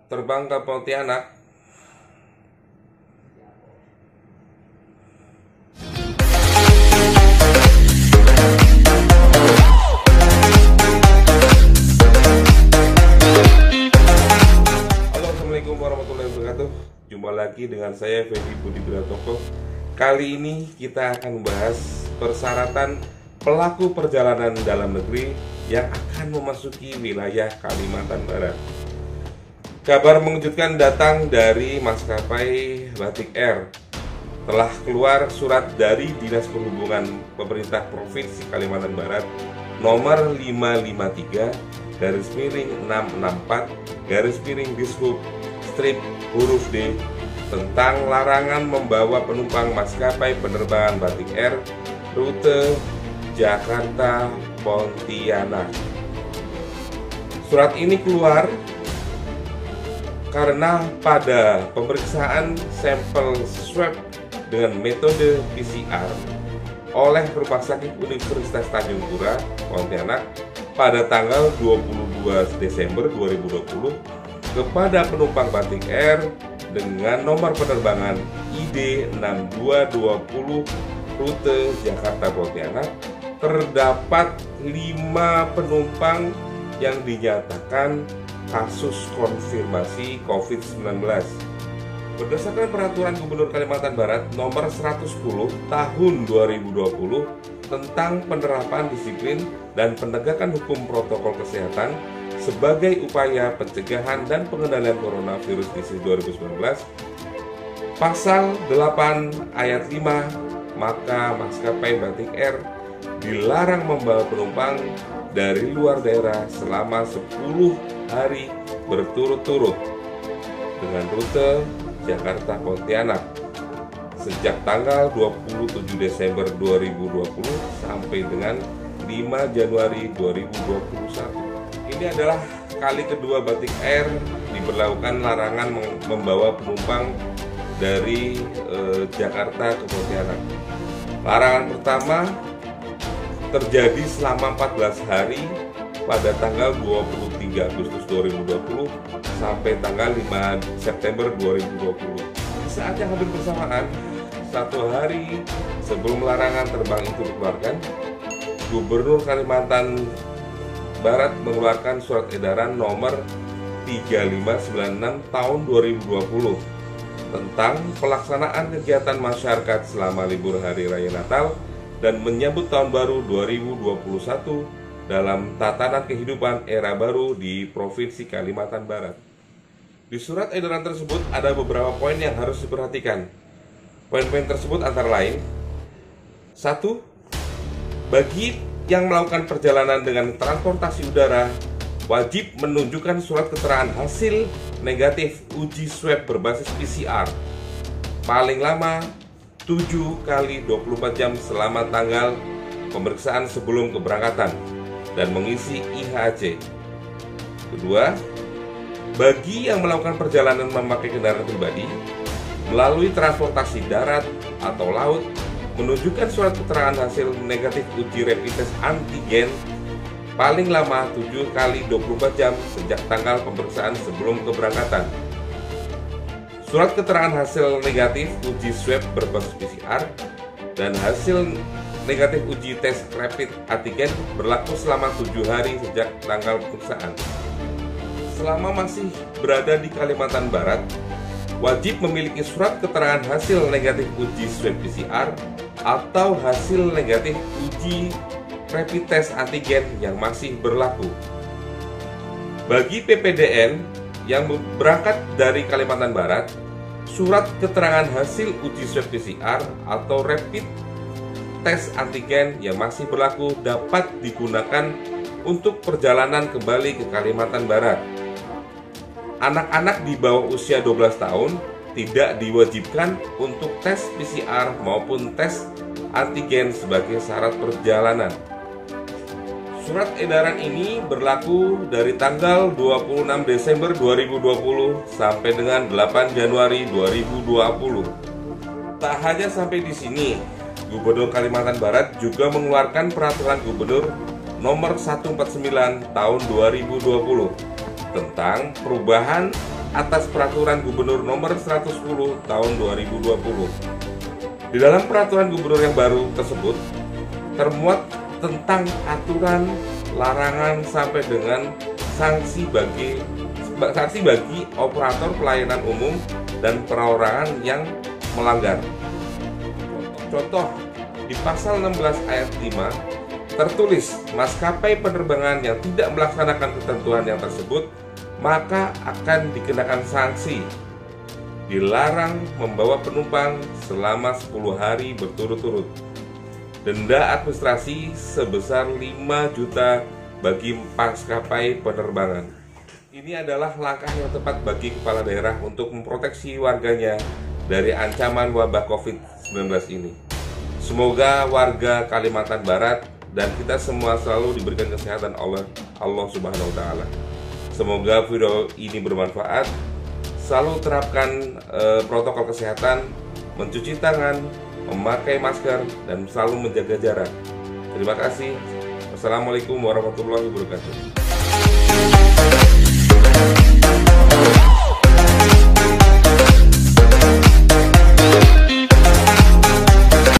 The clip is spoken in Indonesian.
terbang ke Pontianak. Halo, assalamualaikum warahmatullahi wabarakatuh. Jumpa lagi dengan saya Fedy Budi Bratoko. Kali ini kita akan membahas persyaratan pelaku perjalanan dalam negeri yang akan memasuki wilayah Kalimantan Barat. Kabar mengejutkan datang dari maskapai Batik Air. Telah keluar surat dari Dinas Perhubungan Pemerintah Provinsi Kalimantan Barat nomor 553/664 strip huruf D tentang larangan membawa penumpang maskapai penerbangan Batik Air rute Jakarta Pontianak. Surat ini keluar karena pada pemeriksaan sampel swab dengan metode PCR oleh Rumah Sakit Universitas Tanjung Pura, Pontianak pada tanggal 22 Desember 2020 kepada penumpang Batik Air dengan nomor penerbangan ID 6220 rute Jakarta Pontianak, terdapat 5 penumpang yang dinyatakan kasus konfirmasi COVID-19. Berdasarkan Peraturan Gubernur Kalimantan Barat nomor 110 tahun 2020 tentang penerapan disiplin dan penegakan hukum protokol kesehatan sebagai upaya pencegahan dan pengendalian coronavirus disease 2019, Pasal 8 ayat 5, maka maskapai Batik Air dilarang membawa penumpang dari luar daerah selama 10 hari berturut-turut dengan rute Jakarta Pontianak sejak tanggal 27 Desember 2020 sampai dengan 5 Januari 2021. Ini adalah kali kedua Batik Air diberlakukan larangan membawa penumpang dari Jakarta ke Pontianak. Larangan pertama terjadi selama 14 hari pada tanggal 23 Agustus 2020 sampai tanggal 5 September 2020. Di saat yang hampir bersamaan, 1 hari sebelum larangan terbang itu dikeluarkan, Gubernur Kalimantan Barat mengeluarkan surat edaran nomor 3596 tahun 2020 tentang pelaksanaan kegiatan masyarakat selama libur Hari Raya Natal dan menyambut Tahun Baru 2021 dalam tatanan kehidupan era baru di Provinsi Kalimantan Barat. Di surat edaran tersebut ada beberapa poin yang harus diperhatikan. Poin-poin tersebut antara lain: 1. Bagi yang melakukan perjalanan dengan transportasi udara wajib menunjukkan surat keterangan hasil negatif uji swab berbasis PCR paling lama 7 kali 24 jam selama tanggal pemeriksaan sebelum keberangkatan dan mengisi IHC. Kedua, bagi yang melakukan perjalanan memakai kendaraan pribadi melalui transportasi darat atau laut menunjukkan surat keterangan hasil negatif uji rapid test antigen paling lama 7 kali 24 jam sejak tanggal pemeriksaan sebelum keberangkatan. Surat keterangan hasil negatif uji swab berbasis PCR dan hasil negatif uji tes rapid antigen berlaku selama 7 hari sejak tanggal pemeriksaan. Selama masih berada di Kalimantan Barat, wajib memiliki surat keterangan hasil negatif uji swab PCR atau hasil negatif uji rapid test antigen yang masih berlaku. Bagi PPDN yang berangkat dari Kalimantan Barat, surat keterangan hasil uji swab PCR atau rapid tes antigen yang masih berlaku dapat digunakan untuk perjalanan kembali ke Kalimantan Barat. Anak-anak di bawah usia 12 tahun tidak diwajibkan untuk tes PCR maupun tes antigen sebagai syarat perjalanan. Surat edaran ini berlaku dari tanggal 26 Desember 2020 sampai dengan 8 Januari 2020. Tak hanya sampai di sini, Gubernur Kalimantan Barat juga mengeluarkan Peraturan Gubernur Nomor 149 Tahun 2020 tentang perubahan atas Peraturan Gubernur Nomor 110 Tahun 2020. Di dalam Peraturan Gubernur yang baru tersebut termuat tentang aturan, larangan sampai dengan sanksi bagi operator pelayanan umum dan perorangan yang melanggar. Contoh, di pasal 16 ayat 5 tertulis maskapai penerbangan yang tidak melaksanakan ketentuan yang tersebut maka akan dikenakan sanksi. Dilarang membawa penumpang selama 10 hari berturut-turut. Denda administrasi sebesar 5 juta bagi maskapai penerbangan. Ini adalah langkah yang tepat bagi kepala daerah untuk memproteksi warganya dari ancaman wabah COVID-19 ini. Semoga warga Kalimantan Barat dan kita semua selalu diberikan kesehatan oleh Allah Subhanahu wa Ta'ala. Semoga video ini bermanfaat. Selalu terapkan protokol kesehatan, mencuci tangan, memakai masker, dan selalu menjaga jarak. Terima kasih. Wassalamualaikum warahmatullahi wabarakatuh.